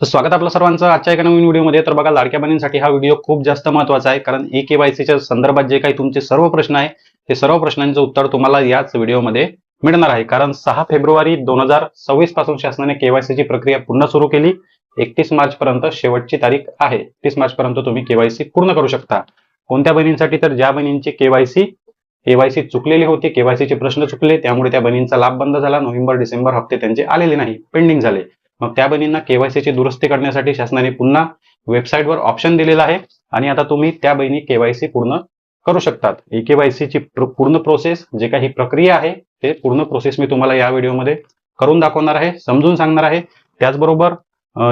तर स्वागत आपलं सर्वांचं आजच्या एका नवीन व्हिडिओमध्ये। तर बघा, लाडक्या बहिणींसाठी हा व्हिडिओ खूप जास्त महत्त्वाचा आहे, कारण ई-केवायसीच्या संदर्भात जे काही तुमचे सर्व प्रश्न आहे ते सर्व प्रश्नांचं उत्तर तुम्हाला याच व्हिडिओमध्ये मिळणार आहे। कारण 6 फेब्रुवारी 2026 पासून शासनाने केवायसीची प्रक्रिया पुन्हा सुरू केली। 31 मार्च पर्यंत शेवटची तारीख आहे। 31 मार्च पर्यंत तुम्ही केवायसी पूर्ण करू शकता। कोणत्या बहिणींसाठी? तर ज्या बहिणींची केवायसी चुकलेली होती, केवायसीचे प्रश्न चुकले, त्यामुळे त्या बहिणींचा लाभ बंद झाला। नोव्हेंबर डिसेंबर हप्ते त्यांचे आलेले नाही, पेंडिंग झाले। मग त्या बहिणींना केवायसीची दुरुस्ती करण्यासाठी शासनाने पुन्हा वेबसाईटवर ऑप्शन दिलेला आहे आणि आता तुम्ही त्या बहिणी केवायसी पूर्ण करू शकतात। ई केवायसीची पूर्ण प्रोसेस, जे काही प्रक्रिया आहे ते पूर्ण प्रोसेस मी तुम्हाला या व्हिडिओमध्ये करून दाखवणार आहे, समजून सांगणार आहे। त्याचबरोबर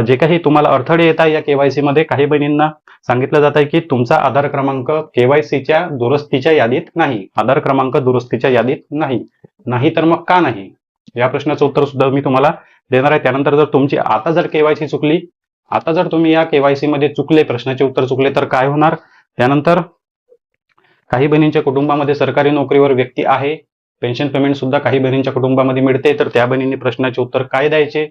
जे काही तुम्हाला अडथळे येतात या केवायसी मध्ये, काही बहिणींना सांगितलं जात आहे की तुमचा आधार क्रमांक केवायसीच्या दुरुस्तीच्या यादीत नाही, आधार क्रमांक दुरुस्तीच्या यादीत नाही तर मग का नाही, या प्रश्नाचं उत्तर सुद्धा मी तुम्हाला देणार आहे। त्यानंतर जर तुमची आता जर केवायसी चुकली, आता जर तुम्ही या केवायसी मध्ये चुकले, प्रश्नाचे उत्तर चुकले तर काय होणार। त्यानंतर काही बहिणींच्या कुटुंबामध्ये सरकारी नोकरीवर व्यक्ती आहे, पेन्शन पेमेंट सुद्धा काही बहिणींच्या कुटुंबामध्ये मिळते, तर त्या बहिणींनी प्रश्नाचे उत्तर काय द्यायचे।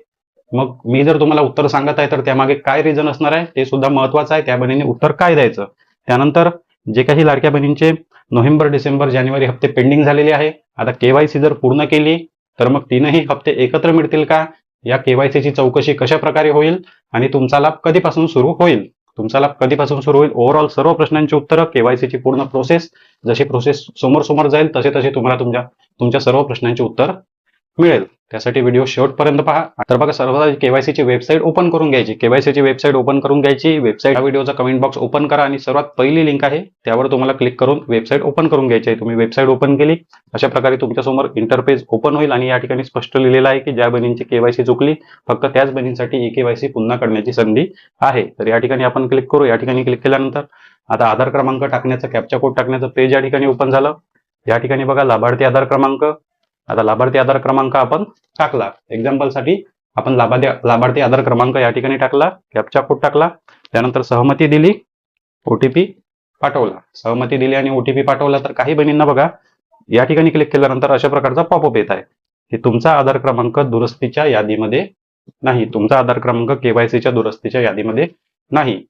मग मी जर तुम्हाला उत्तर सांगत आहे तर त्यामागे काय रिझन असणार आहे ते सुद्धा महत्वाचं आहे, त्या बहिणींनी उत्तर काय द्यायचं। त्यानंतर जे काही लाडक्या बहिणींचे नोव्हेंबर डिसेंबर जानेवारी हप्ते पेंडिंग झालेले आहे, आता केवायसी जर पूर्ण केली तर मग तीनही हप्ते एकत्र मिळतील का, या केवायसीची चौकशी कशा प्रकारे होईल आणि तुमचा लाभ कधीपासून सुरू होईल, ओव्हरऑल सर्व प्रश्नांची उत्तरं, केवायसीची पूर्ण प्रोसेस, जशी प्रोसेस समोर जाईल तसे तुम्हाला तुमच्या सर्व प्रश्नांची उत्तर मिळेल। त्यासाठी व्हिडिओ शेवटपर्यंत पहा। तर बघा, सर्वप्रथम केवायसीची वेबसाईट ओपन करून घ्यायची। वेबसाईट व्हिडिओचा कमेंट बॉक्स ओपन करा आणि सर्वात पहिली लिंक आहे त्यावर तुम्हाला क्लिक करून वेबसाईट ओपन करून घ्यायची आहे। तुम्ही वेबसाईट ओपन केली, अशा प्रकारे तुमच्यासमोर इंटरपेज ओपन होईल आणि या ठिकाणी स्पष्ट लिहिलेलं आहे की ज्या बहिणींची केवायसी चुकली फक्त त्याच बहिणींसाठी ई केवायसी पुन्हा करण्याची संधी आहे। तर या ठिकाणी आपण क्लिक करू। या ठिकाणी क्लिक केल्यानंतर आता आधार क्रमांक टाकण्याचं, कॅप्चा कोड टाकण्याचं पेज या ठिकाणी ओपन झालं। या ठिकाणी बघा, लाभार्थी आधार क्रमांक, आता लाभार्थी आधार क्रमांक आपण टाकला, एक्झाम्पल साठी आपण लाभार्थी आधार क्रमांक या ठिकाणी टाकला, कॅप्चा कोड टाकला, त्यानंतर सहमती दिली, ओटीपी पाठवला, सहमती दिली आणि ओटीपी पाठवला। तर काही बहिणींना बघा, या ठिकाणी क्लिक केल्यानंतर अशा प्रकारचा पॉपअप येत आहे की तुमचा आधार क्रमांक दुरुस्तीच्या यादीमध्ये नाही, तुमचा आधार क्रमांक केवायसीच्या दुरुस्तीच्या यादीमध्ये नाही।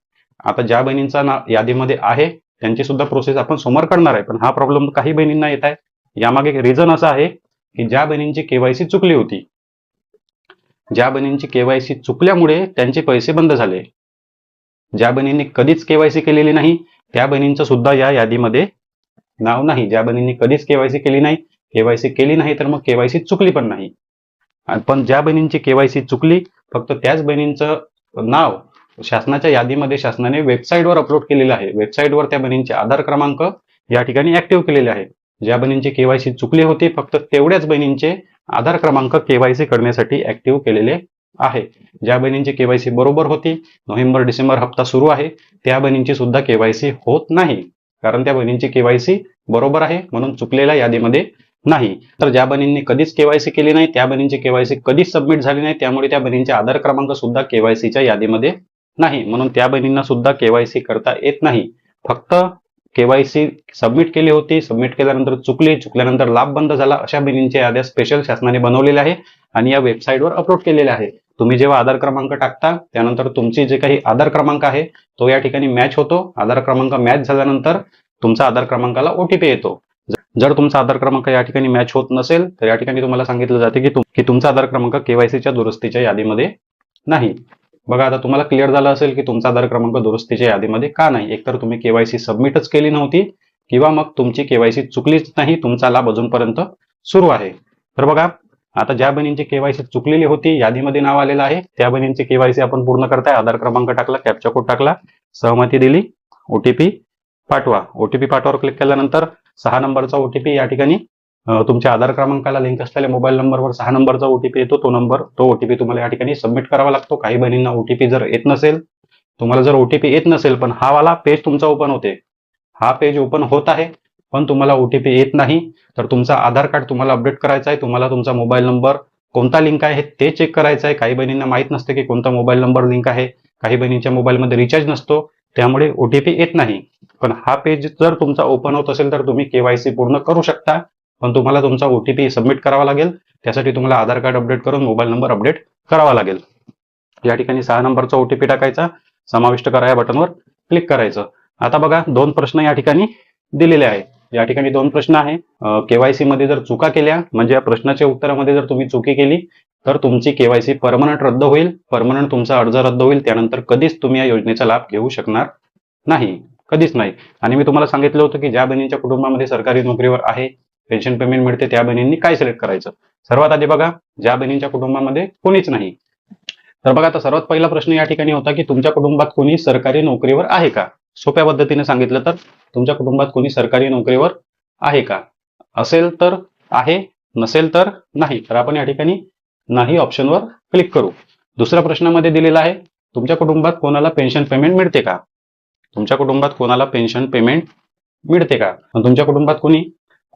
आता ज्या बहिणींचा यादीमध्ये आहे त्यांची सुद्धा प्रोसेस आपण समोर करणार आहे, पण हा प्रॉब्लेम काही बहिणींना येत आहे। यामागे रिझन असं आहे की ज्या बहिणींची केवायसी चुकली होती, ज्या बहिणींची केवायसी चुकल्यामुळे त्यांचे पैसे बंद झाले, ज्या बहिणींनी कधीच केवायसी केलेली नाही त्या बहिणींचं सुद्धा या यादीमध्ये नाव नाही। ज्या बहिणींनी कधीच केवायसी केली नाही तर मग केवायसी चुकली पण नाही। पण ज्या बहिणींची केवायसी चुकली फक्त त्याच बहिणींचं नाव शासनाच्या यादीमध्ये शासनाने वेबसाईटवर अपलोड केलेलं आहे, वेबसाईटवर त्या बहिणींचे आधार क्रमांक या ठिकाणी ऍक्टिव्ह केलेले आहे। ज्या बहिणींची केवायसी चुकली होती फक्त तेवढ्याच बहिणींचे आधार क्रमांक केवायसी करण्यासाठी ऍक्टिव्ह केलेले आहे। ज्या बहिणींची केवायसी बरोबर होती, नोव्हेंबर डिसेंबर हप्ता सुरू आहे, त्या बहिणींची सुद्धा केवायसी होत नाही, कारण त्या बहिणींची केवायसी बरोबर आहे म्हणून चुकलेल्या यादीमध्ये नाही। तर ज्या बहिणींनी कधीच केवायसी केली नाही त्या बहिणींची केवायसी कधीच सबमिट झाली नाही, त्यामुळे त्या बहिणींचे आधार क्रमांक सुद्धा केवायसीच्या यादीमध्ये नाही, म्हणून त्या बहिणींना सुद्धा केवायसी करता येत नाही। फक्त केवायसी सबमिट केली होती, सबमिट केल्यानंतर चुकल्यानंतर लाभ बंद झाला, अशा बहिणींच्या याद्या स्पेशल शासनाने बनवलेल्या आहे आणि या वेबसाईटवर अपलोड केलेल्या आहे। तुम्ही जेव्हा आधार क्रमांक टाकता त्यानंतर तुमची जे काही आधार क्रमांक आहे तो या ठिकाणी मॅच होतो। आधार क्रमांक मॅच झाल्यानंतर तुमचा आधार क्रमांकाला ओटीपी येतो। जर तुमचा आधार क्रमांक या ठिकाणी मॅच होत नसेल तर या ठिकाणी तुम्हाला सांगितलं जाते की तुमचा आधार क्रमांक केवायसीच्या दुरुस्तीच्या यादीमध्ये नाही। बघा, आता तुम्हाला क्लिअर झालं असेल की तुमचा आधार क्रमांक दुरुस्तीच्या यादीमध्ये का नाही। एकतर तुम्ही केवायसी सबमिटच केली नव्हती किंवा मग तुमची केवायसी चुकलीच नाही, तुमचा लाभ अजूनपर्यंत सुरू आहे। तर बघा, आता ज्या बहिणींची केवायसी चुकलेली होती, यादीमध्ये नाव आलेलं आहे, त्या बहिणींची केवायसी आपण पूर्ण करताय। आधार क्रमांक टाकला, कॅप्चा कोड टाकला, सहमती दिली, ओटीपी पाठवा, ओटीपी पाठवावर क्लिक केल्यानंतर 6 नंबरचा ओटीपी या ठिकाणी तुमच्या आधार क्रमांकाला लिंक असलेल्या मोबाईल नंबरवर 6 नंबरचा ओटीपी येतो, तो ओटीपी तुम्हाला या ठिकाणी सबमिट करावा लागतो। काही बहिणींना ओटीपी जर येत नसेल, तुम्हाला जर ओटीपी येत नसेल पण हा वाला पेज तुमचा ओपन होते, हा पेज ओपन होत आहे पण तुम्हाला ओटीपी येत नाही, तर तुमचा आधार कार्ड तुम्हाला अपडेट करायचा आहे। तुम्हाला तुमचा मोबाईल नंबर कोणता लिंक आहे ते चेक करायचं आहे। काही बहिणींना माहित नसते की कोणता मोबाईल नंबर लिंक आहे, काही बहिणींच्या मोबाईलमध्ये रिचार्ज नसतो, त्यामुळे ओटीपी येत नाही। पण हा पेज जर तुमचा ओपन होत असेल तर तुम्ही केवायसी पूर्ण करू शकता, पण तुम्हाला तुमचा ओटीपी सबमिट करावा लागेल। त्यासाठी तुम्हाला आधार कार्ड अपडेट करून मोबाईल नंबर अपडेट करावा लागेल। या ठिकाणी 6 नंबरचा OTP टाकायचा, समाविष्ट करा या बटनवर क्लिक करायचं. आता बघा 2 प्रश्न या ठिकाणी दिलेले आहे. या ठिकाणी 2 प्रश्न आहे. KYC मध्ये जर चुका केल्या म्हणजे या प्रश्नाच्या उत्तरामध्ये जर तुम्ही चुकी केली तर तुमची KYC परमनंट रद्द होईल, परमनंट तुमचा अर्ज रद्द होईल. त्यानंतर कधीच तुम्ही या योजनेचा लाभ घेऊ शकणार नाही, कधीच नाही. आणि मी तुम्हाला सांगितलं होतं की ज्या बहिणींच्या कुटुंबामध्ये सरकारी नोकरीवर आहे, पेन्शन पेमेंट मिळते, त्या बहिणींनी काय सिलेक्ट करायचं. सर्वात आधी बघा, ज्या बहिणींच्या कुटुंबामध्ये कोणीच नाही. तर बघा आता सर्वात पहिला प्रश्न या ठिकाणी होता की तुमच्या कुटुंबात कोणी सरकारी नोकरीवर आहे का. सोप्या पद्धतीने सांगितलं तर तुमच्या कुटुंबात कोणी सरकारी नोकरीवर आहे का, असेल तर आहे, नसेल तर नाही. तर आपण या ठिकाणी नाही ऑप्शनवर क्लिक करू. दुसऱ्या प्रश्नामध्ये दिलेला आहे तुमच्या कुटुंबात कोणाला पेन्शन पेमेंट मिळते का. तुमच्या कुटुंबात कोणाला पेन्शन पेमेंट मिळते का. तुमच्या कुटुंबात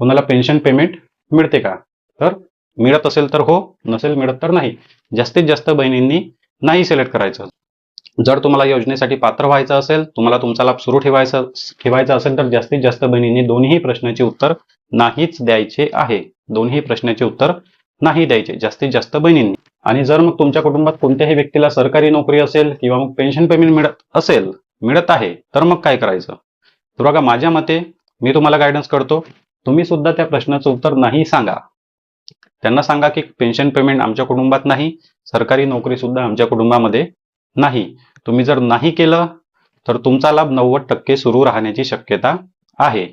कोणाला पेन्शन पेमेंट मिळते का. तर मिळत असेल तर हो, नसेल मिळत तर नाही. जास्तीत जास्त बहिणींनी नाही सिलेक्ट करायचं. जर तुम्हाला योजनेसाठी पात्र व्हायचं असेल, तुम्हाला तुमचा लाभ सुरू ठेवायचा असेल तर जास्तीत जास्त बहिणींनी दोन्ही प्रश्नाचे उत्तर नाहीच द्यायचे आहे. दोन्ही प्रश्नाचे उत्तर नाही द्यायचे जास्तीत जास्त बहिणींनी. आणि जर मग तुमच्या कुटुंबात कोणत्याही व्यक्तीला सरकारी नोकरी असेल किंवा मग पेन्शन पेमेंट मिळत आहे तर मग काय करायचं. तर बघा माझ्या मते मी तुम्हाला गायडन्स करतो, तुम्ही सुद्धा त्या प्रश्नाचं उत्तर नाही सांगा. त्यांना सांगा की पेन्शन पेमेंट आमच्या कुटुंबात नाही, सरकारी नोकरी सुद्धा आमच्या कुटुंबामध्ये नाही. तुम्ही जर नाही केलं तर तुमचा लाभ 90% सुरू राहण्याची शक्यता आहे.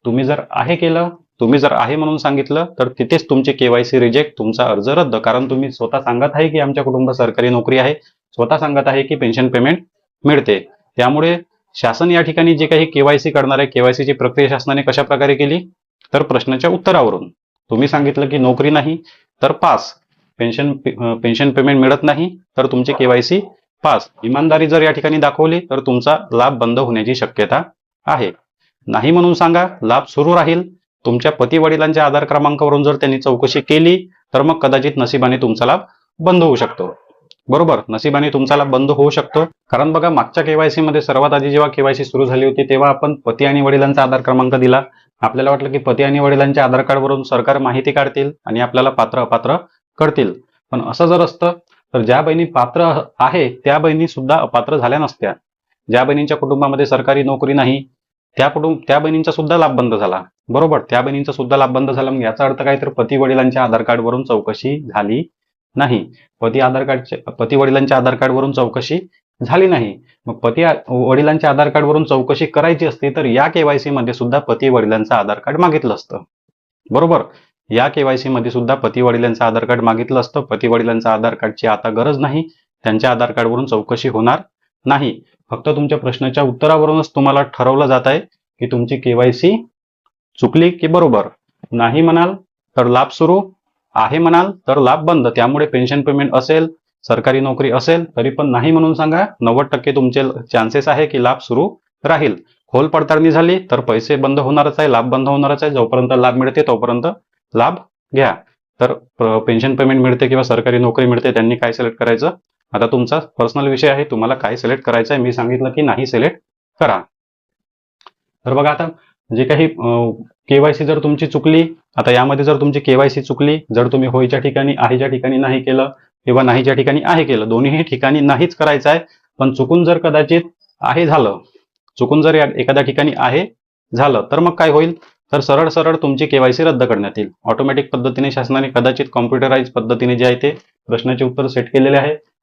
तुम्ही जर आहे केलं, तुम्ही जर आहे म्हणून सांगितलं तर तिथेच तुमची KYC रिजेक्ट, तुमचा अर्ज रद्द. कारण तुम्ही स्वतः सांगत आहे की आमच्या कुटुंबात सरकारी नोकरी आहे, स्वतः सांगत आहे की पेन्शन पेमेंट मिळते. त्यामुळे शासन या ठिकाणी जे काही KYC करणार आहे, KYC ची प्रक्रिया शासनाने कशा प्रकारे केली तर प्रश्नाच्या उत्तरावरून. तुम्ही सांगितलं की नोकरी नाही तर पास, पेन्शन पेमेंट मिळत नाही तर तुमची KYC पास. इमानदारी जर या ठिकाणी दाखवली तर तुमचा लाभ बंद होण्याची शक्यता आहे. नाही म्हणून सांगा, लाभ सुरू राहील. तुमच्या पती वडिलांच्या आधार क्रमांकावरून जर त्यांनी चौकशी केली तर मग कदाचित नशिबाने तुमचा लाभ बंद होऊ शकतो. बरोबर, नशिबाने तुमचा लाभ बंद होऊ शकतो. कारण बघा मागच्या KYC मध्ये सर्वात आधी जेव्हा KYC सुरू झाली होती तेव्हा आपण पती आणि वडिलांचा आधार क्रमांक दिला. आपल्याला वाटलं की पती आणि वडिलांच्या आधार कार्डवरून सरकार माहिती काढतील आणि आपल्याला पात्र अपात्र करतील. पण असं जर असतं तर ज्या बहिणी पात्र आहे त्या बहिणी सुद्धा अपात्र झाल्या नसत्या. ज्या बहिणींच्या कुटुंबामध्ये सरकारी नोकरी नाही त्या बहिणींचा सुद्धा लाभ बंद झाला. बरोबर, त्या बहिणींचा सुद्धा लाभ बंद झाला. मग याचा अर्थ काय तर पती वडिलांच्या आधार कार्डवरून चौकशी झाली नाही. पती वडिलांच्या आधार कार्डवरून चौकशी झाली नाही. मग पती वडिलांच्या आधार कार्डवरून चौकशी करायची असती तर या KYC मध्ये सुद्धा पती वडिलांचं आधार कार्ड मागितलं असतं. बरोबर, या KYC मध्ये सुद्धा पती वडिलांचं आधार कार्ड मागितलं असतं. पती वडिलांच्या आधार कार्डची आता गरज नाही, त्यांच्या आधार कार्डवरून चौकशी होणार नाही. फक्त तुमच्या प्रश्नाच्या उत्तरावरूनच तुम्हाला ठरवलं जात आहे की तुमची KYC चुकली की बरोबर. नाही म्हणाल तर लाभ सुरू, आहे म्हणाल तर लाभ बंद. त्यामुळे पेन्शन पेमेंट असेल, सरकारी नोकरी असेल तरी पण नाही म्हणून सांगा. 90% तुमचे चान्सेस आहे की लाभ सुरू राहील. खोल पडताळणी झाली तर पैसे बंद होणारच आहे, लाभ बंद होणारच आहे. जोपर्यंत लाभ मिळते तोपर्यंत लाभ घ्या. तर पेन्शन पेमेंट मिळते किंवा सरकारी नोकरी मिळते त्यांनी काय सिलेक्ट करायचं, आता तुमचा पर्सनल विषय आहे, तुम्हाला काय सिलेक्ट करायचं आहे. मी सांगितलं की नाही सिलेक्ट करा. तर बघा आता जे काही KYC जर तुमची चुकली, आता यामध्ये जर तुमची KYC चुकली, जर तुम्ही होईच्या ठिकाणी आहेच्या ठिकाणी नाही केलं किंवा नाहीच्या ठिकाणी आहे केलं, दोन्ही ठिकाणी नाहीच करायचं आहे. पण चुकून जर कदाचित आहे झालं, चुकून जर एखाद्या ठिकाणी आहे झालं तर मग काय होईल तर सरळ सरळ तुमची KYC रद्द करण्यात येईल. ऑटोमॅटिक पद्धतीने शासनाने कदाचित कॉम्प्युटराइज पद्धतीने जे आहे ते प्रश्नाचे उत्तर सेट केलेले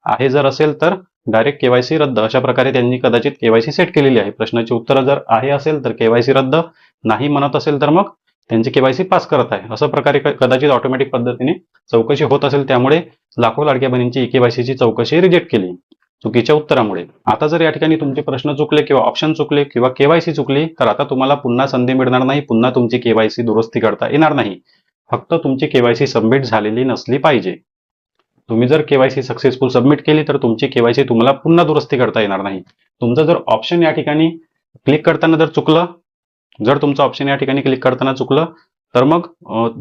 आहे जर असेल तर डायरेक्ट KYC रद्द, अशा प्रकारे त्यांनी कदाचित KYC सेट केलेली आहे. प्रश्नाची उत्तर जर आहे असेल तर KYC रद्द, नाही म्हणत असेल तर मग त्यांची KYC पास करत आहे. अशा प्रकारे कदाचित ऑटोमॅटिक पद्धतीने चौकशी होत असेल, त्यामुळे लाखो लाडक्या बहिणींची KYC ची चौकशी रिजेक्ट केली चुकीच्या उत्तरामुळे. आता जर या ठिकाणी तुमचे प्रश्न चुकले किंवा ऑप्शन चुकले किंवा KYC चुकली तर आता तुम्हाला पुन्हा संधी मिळणार नाही, पुन्हा तुमची KYC दुरुस्ती करता येणार नाही. फक्त तुमची KYC सबमिट झालेली नसली पाहिजे. तुम्ही जर KYC सक्सेसफुल सबमिट केली तर तुमची KYC तुम्हाला पुन्हा दुरुस्ती करता येणार नाही. तुमचं जर ऑप्शन या ठिकाणी क्लिक करताना जर चुकलं, जर तुमचं ऑप्शन या ठिकाणी क्लिक करताना चुकलं तर मग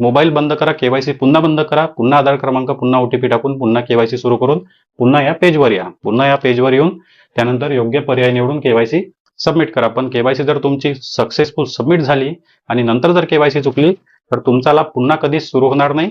मोबाईल बंद करा, KYC पुन्हा बंद करा, पुन्हा आधार क्रमांक, पुन्हा OTP टाकून पुन्हा KYC सुरू करून पुन्हा या पेजवर या. पुन्हा या पेजवर येऊन त्यानंतर योग्य पर्याय निवडून KYC सबमिट करा. पण KYC जर तुमची सक्सेसफुल सबमिट झाली आणि नंतर जर KYC चुकली तर तुमचा लाभ पुन्हा कधीच सुरू होणार नाही.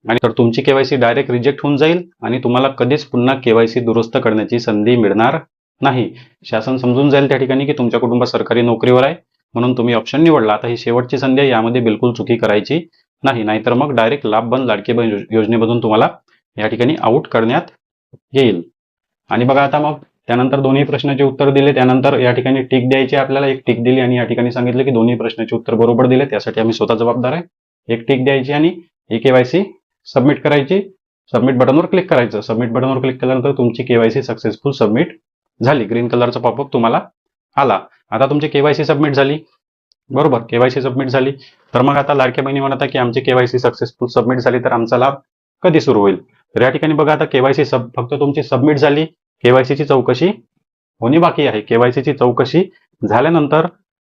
आणि तर तुमची केवायसी डायरेक्ट रिजेक्ट होऊन जाईल आणि तुम्हाला कधीच पुन्हा केवायसी दुरुस्त करण्याची संधी मिळणार नाही. शासन समजून जाईल त्या ठिकाणी की तुमच्या कुटुंब सरकारी नोकरीवर आहे, म्हणून तुम्ही ऑप्शन निवडला. आता ही शेवटची संधी आहे, यामध्ये बिलकुल चुकी करायची नाही, नाहीतर मग डायरेक्ट लाभ बंद लाडकी बहीण योजनेमधून तुम्हाला या ठिकाणी आउट करण्यात येईल. आणि बघा आता मग त्यानंतर दोन्ही प्रश्नाचे उत्तर दिले, त्यानंतर या ठिकाणी टिक द्यायची. आपल्याला एक टिक दिली आणि या ठिकाणी सांगितलं की दोन्ही प्रश्नाचे उत्तर बरोबर दिले, त्यासाठी आम्ही स्वतः जबाबदार आहे. एक टिक द्यायची आणि केवायसी सबमिट करायची. सबमिट बटनवर क्लिक करायचं. सबमिट बटनवर क्लिक केल्यानंतर तुमची केवायसी सक्सेसफुल सबमिट झाली. ग्रीन कलरचा पॉपअप तुम्हाला आला. आता तुमची केवायसी सबमिट झाली, बरोबर, केवायसी सबमिट झाली. तर मग आता लाडक्या बहिणी म्हणत आहे की आमची केवायसी सक्सेसफुल सबमिट झाली, तर आमचा लाभ कधी सुरू होईल? तर या ठिकाणी बघा, आता केवायसी फक्त तुमची सबमिट झाली, केवायसीची चौकशी होणे बाकी आहे. केवायसीची चौकशी झाल्यानंतर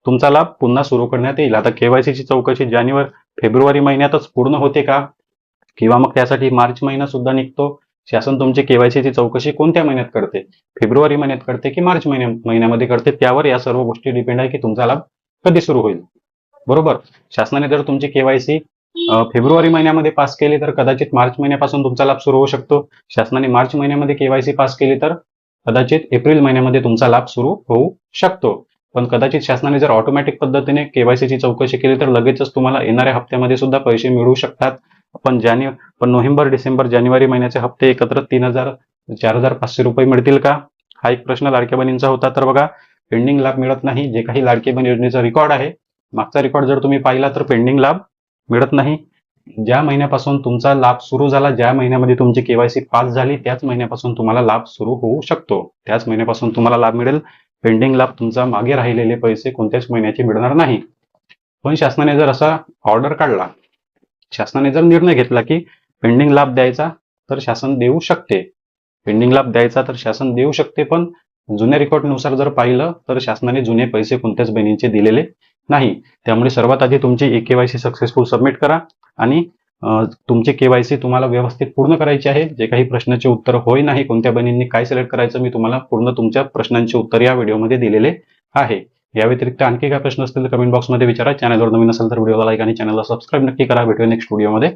तुमचा लाभ पुन्हा सुरू करण्यात येईल. आता केवायसीची चौकशी फेब्रुवारी महिन्यातच पूर्ण होते का, किंवा मग त्यासाठी मार्च महिना सुद्धा निघतो? शासन तुमची केवायसीची चौकशी कोणत्या महिन्यात करते? फेब्रुवारी महिन्यात करते की मार्च महिन्यामध्ये करते? त्यावर या सर्व गोष्टी डिपेंड आहे की तुमचा लाभ कधी सुरू होईल. बरोबर, शासनाने जर तुमची केवायसी फेब्रुवारी महिन्यामध्ये पास केली तर कदाचित मार्च महिन्यापासून तुमचा लाभ सुरू होऊ शकतो. शासनाने मार्च महिन्यामध्ये केवायसी पास केली तर कदाचित एप्रिल महिन्यामध्ये तुमचा लाभ सुरू होऊ शकतो. पण कदाचित शासनाने जर ऑटोमॅटिक पद्धतीने केवायसीची चौकशी केली तर लगेचच तुम्हाला येणाऱ्या हप्त्यामध्ये सुद्धा पैसे मिळू शकतात. पण नोव्हेंबर, डिसेंबर, जानेवारी महिन्याचे हप्ते एकत्र 4,500 रुपये मिळतील का? हा एक प्रश्न लाडक्या बहिणींचा होता. तर बघा, पेंडिंग लाभ मिळत नाही. जे काही लाडकी बहीण योजनेचा रेकॉर्ड आहे, मागचा रेकॉर्ड जर तुम्ही पाहिला तर पेंडिंग लाभ मिळत नाही. ज्या महिन्यापासून तुमचा लाभ सुरू झाला, ज्या महिन्यामध्ये तुमची केवायसी पास झाली, त्याच महिन्यापासून तुम्हाला लाभ सुरू होऊ शकतो. त्याच महिन्यापासून तुम्हाला लाभ मिळेल. पेंडिंग लाभ, तुमचा मागे राहिलेले पैसे कोणत्याच महिन्याचे मिळणार नाही. पण शासनाने जर असा ऑर्डर काढला, शासनाने जर निर्णय घेतला की पेंडिंग लाभ द्यायचा, तर शासन देऊ शकते. पेंडिंग लाभ द्यायचा तर शासन देऊ शकते. पण जुन्या रेकॉर्डनुसार जर पाहिलं तर शासनाने जुने पैसे कोणत्याच बहिणींचे दिलेले नाही. त्यामुळे सर्वात आधी तुमची केवायसी सक्सेसफुल सबमिट करा आणि तुमची केवायसी तुम्हाला व्यवस्थित पूर्ण करायची आहे. जे काही प्रश्नाचे उत्तर होय नाही, कोणत्या बहिणींनी काय सिलेक्ट करायचं, मी तुम्हाला पूर्ण तुमच्या प्रश्नांचे उत्तर या व्हिडिओमध्ये दिलेले आहे. या व्यतिरिक्त आणखी काय प्रश्न असतील तर कमेंट बॉक्समध्ये विचारा. चॅनलवर नवीन असेल तर व्हिडिओला लाईक आणि चॅनलला सबस्क्राईब नक्की करा. भेटूया नेक्स्ट व्हिडिओमध्ये.